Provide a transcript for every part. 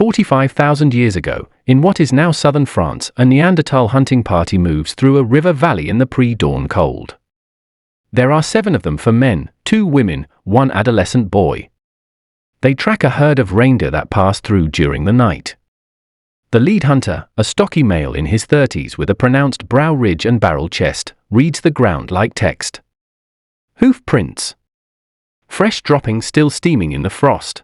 45,000 years ago, in what is now southern France, a Neanderthal hunting party moves through a river valley in the pre-dawn cold. There are 7 of them for men, 2 women, 1 adolescent boy. They track a herd of reindeer that pass through during the night. The lead hunter, a stocky male in his 30s with a pronounced brow ridge and barrel chest, reads the ground like text. Hoof prints. Fresh droppings still steaming in the frost.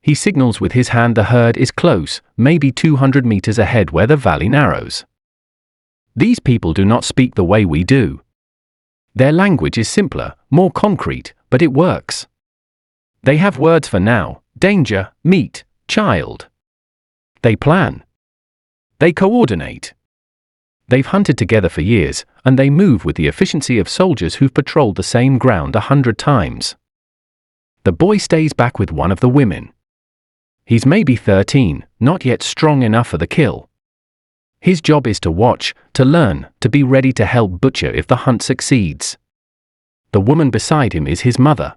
He signals with his hand the herd is close, maybe 200 meters ahead where the valley narrows. These people do not speak the way we do. Their language is simpler, more concrete, but it works. They have words for now, danger, meat, child. They plan. They coordinate. They've hunted together for years, and they move with the efficiency of soldiers who've patrolled the same ground 100 times. The boy stays back with one of the women. He's maybe 13, not yet strong enough for the kill. His job is to watch, to learn, to be ready to help butcher if the hunt succeeds. The woman beside him is his mother.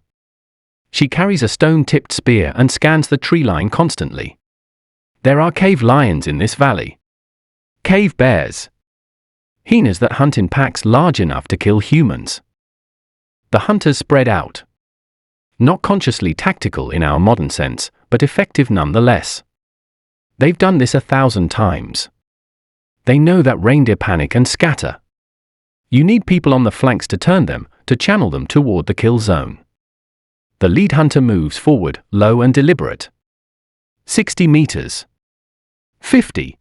She carries a stone-tipped spear and scans the tree line constantly. There are cave lions in this valley. Cave bears. Hyenas that hunt in packs large enough to kill humans. The hunters spread out. Not consciously tactical in our modern sense, but effective nonetheless. They've done this 1,000 times. They know that reindeer panic and scatter. You need people on the flanks to turn them, to channel them toward the kill zone. The lead hunter moves forward, low and deliberate. 60 meters. 50.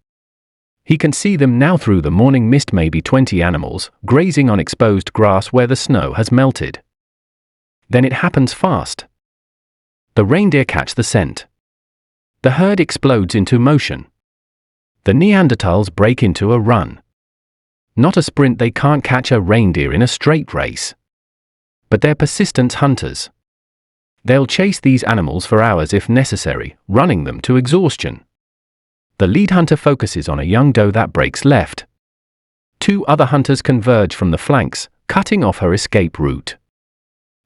He can see them now through the morning mist, maybe 20 animals, grazing on exposed grass where the snow has melted. Then it happens fast. The reindeer catch the scent. The herd explodes into motion. The Neanderthals break into a run. Not a sprint, they can't catch a reindeer in a straight race. But they're persistent hunters. They'll chase these animals for hours if necessary, running them to exhaustion. The lead hunter focuses on a young doe that breaks left. 2 other hunters converge from the flanks, cutting off her escape route.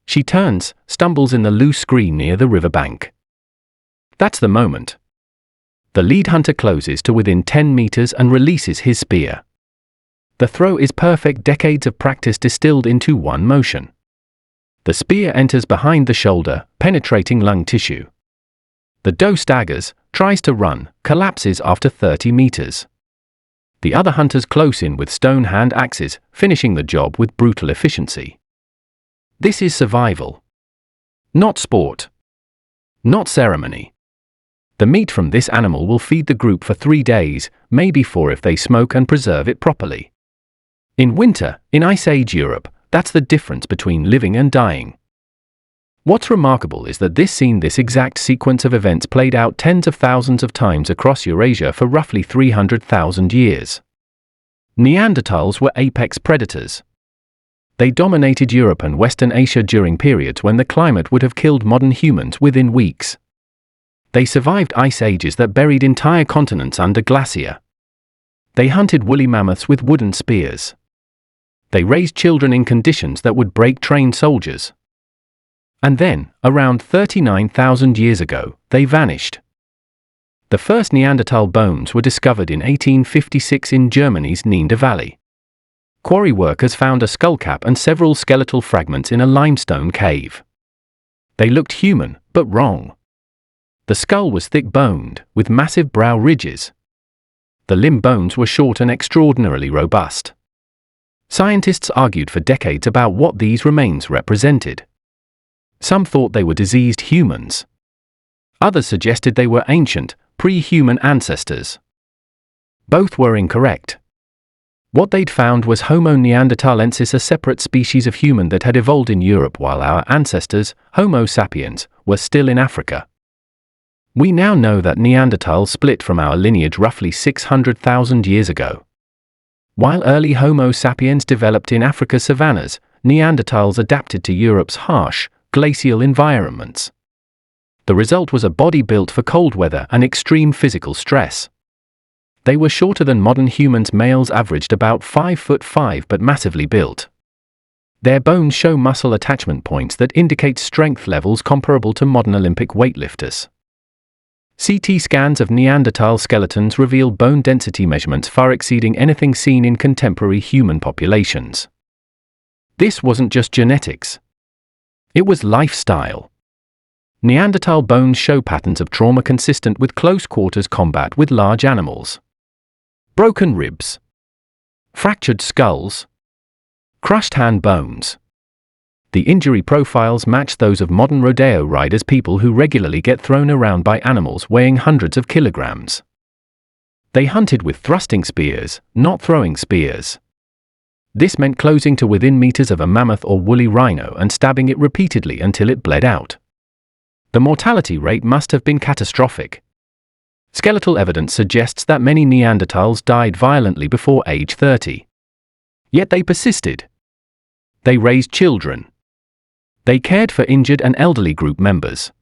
She turns, stumbles in the loose screen near the riverbank. That's the moment. The lead hunter closes to within 10 meters and releases his spear. The throw is perfect, decades of practice distilled into one motion. The spear enters behind the shoulder, penetrating lung tissue. The doe staggers, tries to run, collapses after 30 meters. The other hunters close in with stone hand axes, finishing the job with brutal efficiency. This is survival. Not sport. Not ceremony. The meat from this animal will feed the group for 3 days, maybe 4 if they smoke and preserve it properly. In winter, in Ice Age Europe, that's the difference between living and dying. What's remarkable is that this exact sequence of events played out tens of thousands of times across Eurasia for roughly 300,000 years. Neanderthals were apex predators. They dominated Europe and Western Asia during periods when the climate would have killed modern humans within weeks. They survived ice ages that buried entire continents under glacier. They hunted woolly mammoths with wooden spears. They raised children in conditions that would break trained soldiers. And then, around 39,000 years ago, they vanished. The first Neanderthal bones were discovered in 1856 in Germany's Neanderthal Valley. Quarry workers found a skullcap and several skeletal fragments in a limestone cave. They looked human, but wrong. The skull was thick-boned, with massive brow ridges. The limb bones were short and extraordinarily robust. Scientists argued for decades about what these remains represented. Some thought they were diseased humans. Others suggested they were ancient, pre-human ancestors. Both were incorrect. What they'd found was Homo neanderthalensis, a separate species of human that had evolved in Europe while our ancestors, Homo sapiens, were still in Africa. We now know that Neanderthals split from our lineage roughly 600,000 years ago. While early Homo sapiens developed in Africa's savannas, Neanderthals adapted to Europe's harsh, glacial environments. The result was a body built for cold weather and extreme physical stress. They were shorter than modern humans. Males averaged about 5'5" but massively built. Their bones show muscle attachment points that indicate strength levels comparable to modern Olympic weightlifters. CT scans of Neanderthal skeletons reveal bone density measurements far exceeding anything seen in contemporary human populations. This wasn't just genetics. It was lifestyle. Neanderthal bones show patterns of trauma consistent with close-quarters combat with large animals. Broken ribs, fractured skulls, crushed hand bones. The injury profiles match those of modern rodeo riders, people who regularly get thrown around by animals weighing hundreds of kilograms. They hunted with thrusting spears, not throwing spears. This meant closing to within meters of a mammoth or woolly rhino and stabbing it repeatedly until it bled out. The mortality rate must have been catastrophic. Skeletal evidence suggests that many Neanderthals died violently before age 30. Yet they persisted. They raised children. They cared for injured and elderly group members.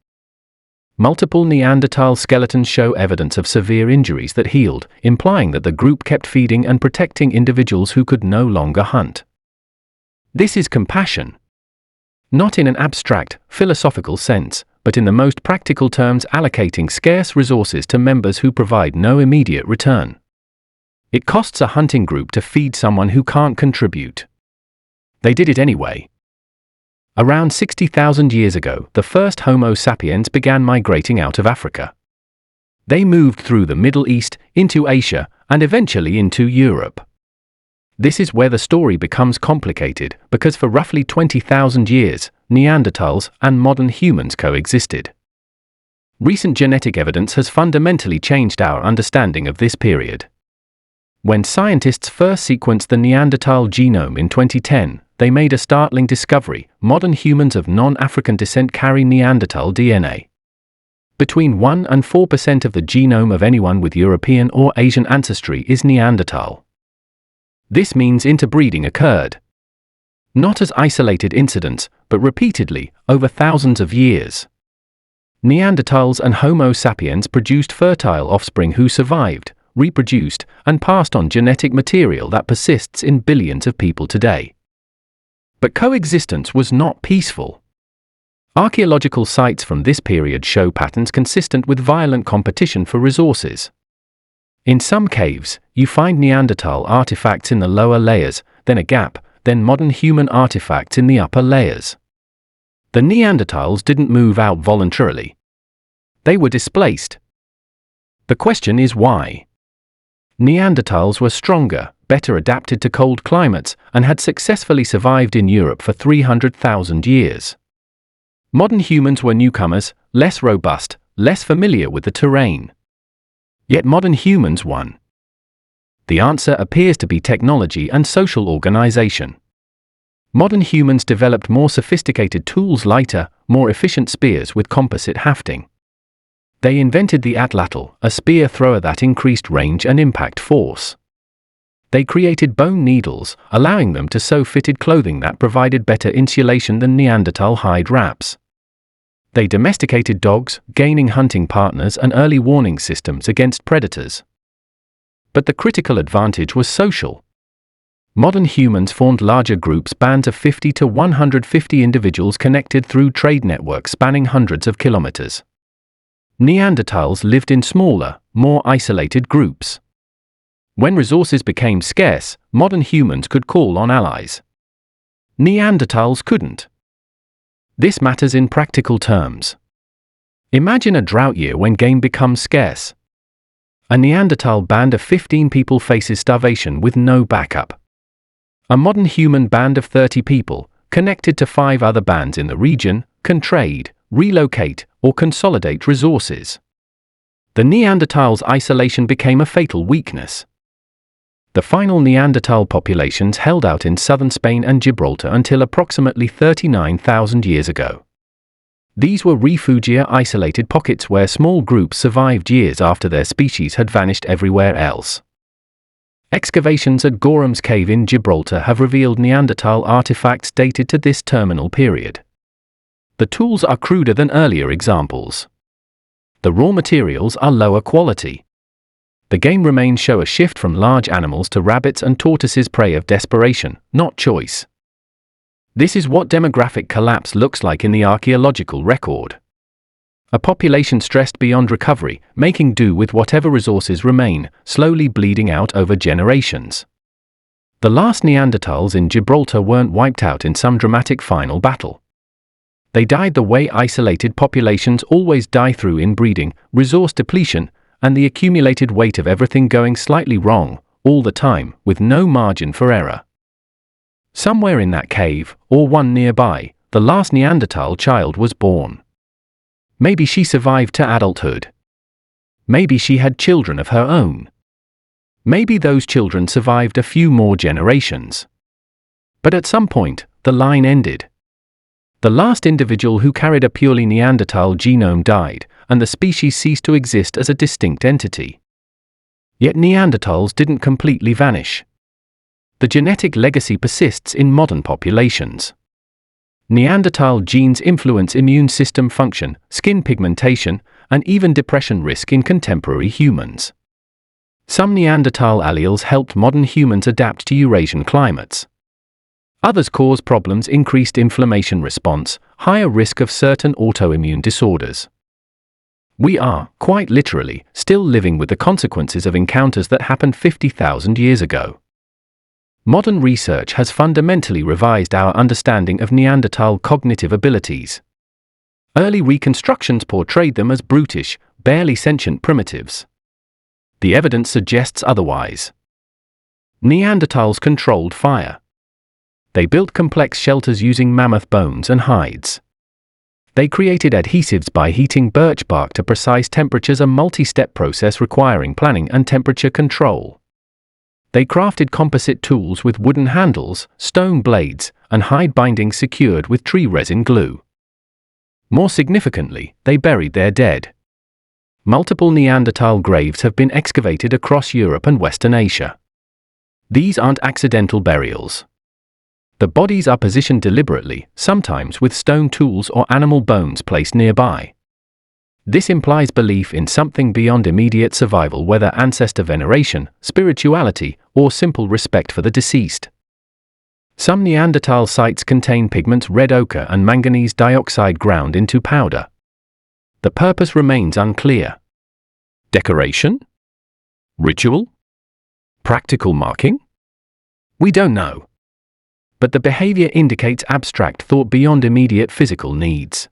Multiple Neanderthal skeletons show evidence of severe injuries that healed, implying that the group kept feeding and protecting individuals who could no longer hunt. This is compassion. Not in an abstract, philosophical sense, but in the most practical terms, allocating scarce resources to members who provide no immediate return. It costs a hunting group to feed someone who can't contribute. They did it anyway. Around 60,000 years ago, the first Homo sapiens began migrating out of Africa. They moved through the Middle East, into Asia, and eventually into Europe. This is where the story becomes complicated, because for roughly 20,000 years, Neanderthals and modern humans coexisted. Recent genetic evidence has fundamentally changed our understanding of this period. When scientists first sequenced the Neanderthal genome in 2010, they made a startling discovery: modern humans of non-African descent carry Neanderthal DNA. Between 1 and 4% of the genome of anyone with European or Asian ancestry is Neanderthal. This means interbreeding occurred. Not as isolated incidents, but repeatedly, over thousands of years. Neanderthals and Homo sapiens produced fertile offspring who survived, reproduced, and passed on genetic material that persists in billions of people today. But coexistence was not peaceful. Archaeological sites from this period show patterns consistent with violent competition for resources. In some caves, you find Neanderthal artifacts in the lower layers, then a gap, then modern human artifacts in the upper layers. The Neanderthals didn't move out voluntarily. They were displaced. The question is why? Neanderthals were stronger, better adapted to cold climates, and had successfully survived in Europe for 300,000 years. Modern humans were newcomers, less robust, less familiar with the terrain. Yet modern humans won. The answer appears to be technology and social organization. Modern humans developed more sophisticated tools, lighter, more efficient spears with composite hafting. They invented the atlatl, a spear thrower that increased range and impact force. They created bone needles, allowing them to sew fitted clothing that provided better insulation than Neanderthal hide wraps. They domesticated dogs, gaining hunting partners and early warning systems against predators. But the critical advantage was social. Modern humans formed larger groups, bands of 50 to 150 individuals connected through trade networks spanning hundreds of kilometers. Neanderthals lived in smaller, more isolated groups. When resources became scarce, modern humans could call on allies. Neanderthals couldn't. This matters in practical terms. Imagine a drought year when game becomes scarce. A Neanderthal band of 15 people faces starvation with no backup. A modern human band of 30 people, connected to 5 other bands in the region, can trade, relocate, or consolidate resources. The Neanderthals' isolation became a fatal weakness. The final Neanderthal populations held out in southern Spain and Gibraltar until approximately 39,000 years ago. These were refugia, isolated pockets where small groups survived years after their species had vanished everywhere else. Excavations at Gorham's Cave in Gibraltar have revealed Neanderthal artifacts dated to this terminal period. The tools are cruder than earlier examples. The raw materials are lower quality. The game remains show a shift from large animals to rabbits and tortoises, prey of desperation, not choice. This is what demographic collapse looks like in the archaeological record. A population stressed beyond recovery, making do with whatever resources remain, slowly bleeding out over generations. The last Neanderthals in Gibraltar weren't wiped out in some dramatic final battle. They died the way isolated populations always die, through inbreeding, resource depletion, and the accumulated weight of everything going slightly wrong, all the time, with no margin for error. Somewhere in that cave, or one nearby, the last Neanderthal child was born. Maybe she survived to adulthood. Maybe she had children of her own. Maybe those children survived a few more generations. But at some point, the line ended. The last individual who carried a purely Neanderthal genome died, and the species ceased to exist as a distinct entity. Yet Neanderthals didn't completely vanish. The genetic legacy persists in modern populations. Neanderthal genes influence immune system function, skin pigmentation, and even depression risk in contemporary humans. Some Neanderthal alleles helped modern humans adapt to Eurasian climates. Others cause problems: increased inflammation response, higher risk of certain autoimmune disorders. We are, quite literally, still living with the consequences of encounters that happened 50,000 years ago. Modern research has fundamentally revised our understanding of Neanderthal cognitive abilities. Early reconstructions portrayed them as brutish, barely sentient primitives. The evidence suggests otherwise. Neanderthals controlled fire. They built complex shelters using mammoth bones and hides. They created adhesives by heating birch bark to precise temperatures, a multi-step process requiring planning and temperature control. They crafted composite tools with wooden handles, stone blades, and hide bindings secured with tree resin glue. More significantly, they buried their dead. Multiple Neanderthal graves have been excavated across Europe and Western Asia. These aren't accidental burials. The bodies are positioned deliberately, sometimes with stone tools or animal bones placed nearby. This implies belief in something beyond immediate survival, whether ancestor veneration, spirituality, or simple respect for the deceased. Some Neanderthal sites contain pigments red ochre and manganese dioxide ground into powder. The purpose remains unclear. Decoration? Ritual? Practical marking? We don't know. But the behavior indicates abstract thought beyond immediate physical needs.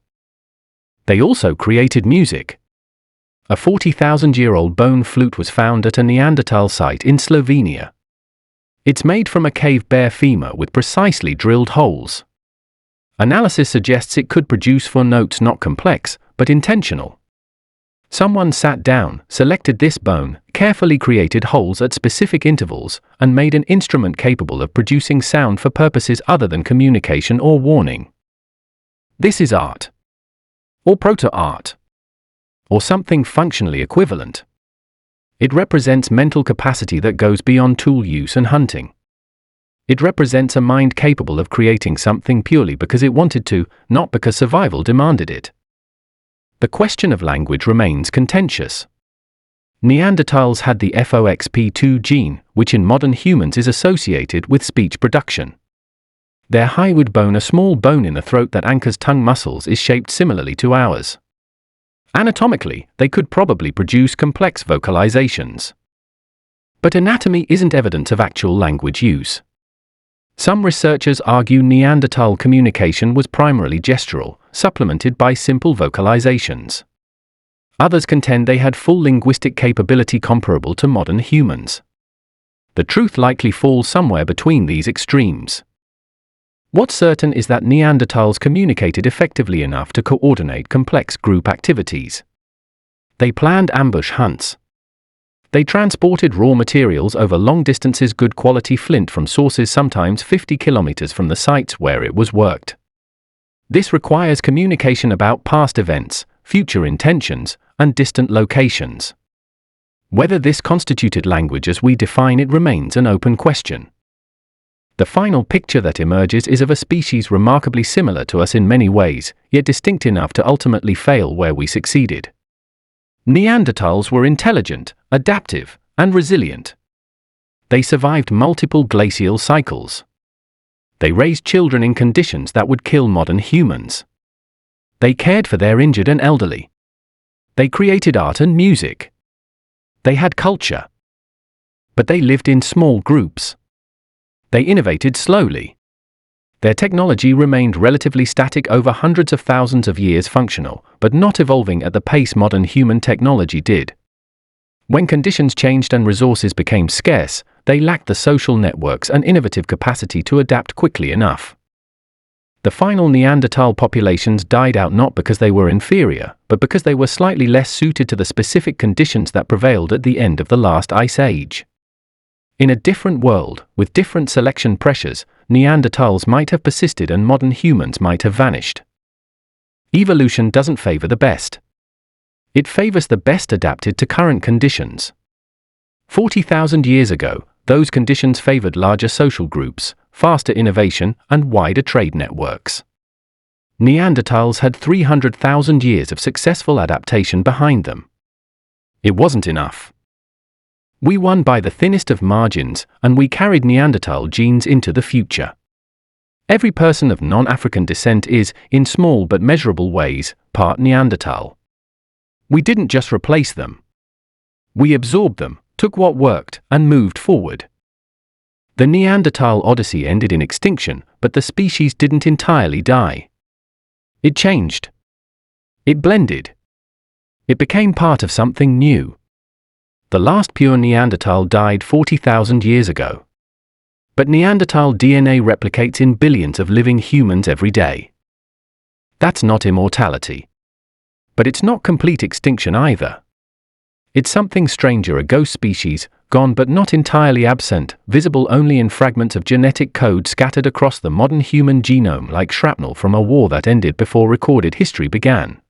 They also created music. A 40,000-year-old bone flute was found at a Neanderthal site in Slovenia. It's made from a cave bear femur with precisely drilled holes. Analysis suggests it could produce for notes not complex, but intentional. Someone sat down, selected this bone, carefully created holes at specific intervals, and made an instrument capable of producing sound for purposes other than communication or warning. This is art. Or proto-art. Or something functionally equivalent. It represents mental capacity that goes beyond tool use and hunting. It represents a mind capable of creating something purely because it wanted to, not because survival demanded it. The question of language remains contentious. Neanderthals had the FOXP2 gene, which in modern humans is associated with speech production. Their hyoid bone, a small bone in the throat that anchors tongue muscles, is shaped similarly to ours. Anatomically, they could probably produce complex vocalizations. But anatomy isn't evidence of actual language use. Some researchers argue Neanderthal communication was primarily gestural, supplemented by simple vocalizations. Others contend they had full linguistic capability comparable to modern humans. The truth likely falls somewhere between these extremes. What's certain is that Neanderthals communicated effectively enough to coordinate complex group activities. They planned ambush hunts. They transported raw materials over long distances, good quality flint from sources sometimes 50 kilometers from the sites where it was worked. This requires communication about past events, future intentions, and distant locations. Whether this constituted language as we define it remains an open question. The final picture that emerges is of a species remarkably similar to us in many ways, yet distinct enough to ultimately fail where we succeeded. Neanderthals were intelligent, adaptive, and resilient. They survived multiple glacial cycles. They raised children in conditions that would kill modern humans. They cared for their injured and elderly. They created art and music. They had culture. But they lived in small groups. They innovated slowly. Their technology remained relatively static over hundreds of thousands of years, functional, but not evolving at the pace modern human technology did. When conditions changed and resources became scarce, they lacked the social networks and innovative capacity to adapt quickly enough. The final Neanderthal populations died out not because they were inferior, but because they were slightly less suited to the specific conditions that prevailed at the end of the last ice age. In a different world, with different selection pressures, Neanderthals might have persisted and modern humans might have vanished. Evolution doesn't favor the best. It favors the best adapted to current conditions. 40,000 years ago, those conditions favored larger social groups, faster innovation, and wider trade networks. Neanderthals had 300,000 years of successful adaptation behind them. It wasn't enough. We won by the thinnest of margins, and we carried Neanderthal genes into the future. Every person of non-African descent is, in small but measurable ways, part Neanderthal. We didn't just replace them. We absorbed them, took what worked, and moved forward. The Neanderthal Odyssey ended in extinction, but the species didn't entirely die. It changed. It blended. It became part of something new. The last pure Neanderthal died 40,000 years ago. But Neanderthal DNA replicates in billions of living humans every day. That's not immortality. But it's not complete extinction either. It's something stranger, a ghost species, gone but not entirely absent, visible only in fragments of genetic code scattered across the modern human genome like shrapnel from a war that ended before recorded history began.